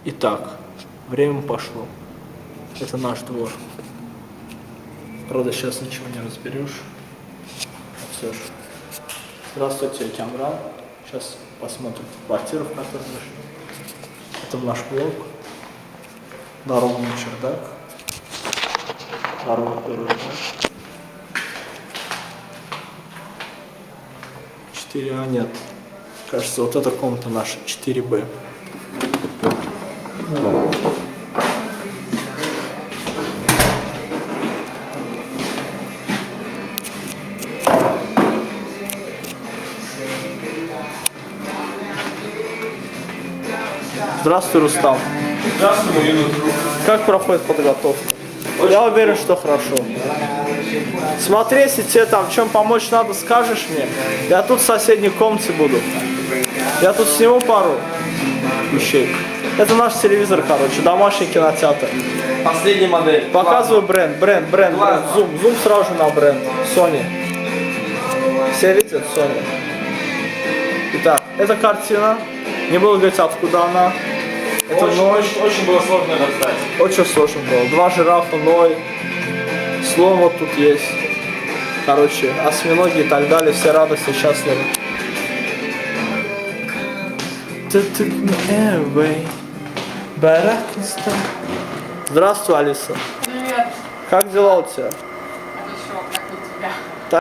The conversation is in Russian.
Итак, время пошло. Это наш двор. Правда, сейчас ничего не разберешь. Все же. Здравствуйте, я Камран. Сейчас посмотрим квартиру, в которой мы живем. Это наш блок. Дорога на чердак. Дорога на первый этаж. 4А нет. Кажется, вот эта комната наша, 4Б. Здравствуй, Рустам. Здравствуй, мой юный друг. Как проходит подготовка? Я уверен, что хорошо. Смотри, если тебе там в чем помочь надо, скажешь мне. Я тут в соседней комнате буду. Я тут сниму пару вещей. Это наш телевизор, короче, домашний кинотеатр. Последняя модель. Показываю бренд. Зум сразу же на бренд. Sony. Все видят Sony. Итак, эта картина. Не буду говорить, откуда она. Это Очень было сложно достать. очень сложно было. 2 жирафа, Ной. Слон вот тут есть. Короче, осьминоги и так далее. Все радости, счастливы. Здравствуй, Алиса. Привет. Как дела у тебя?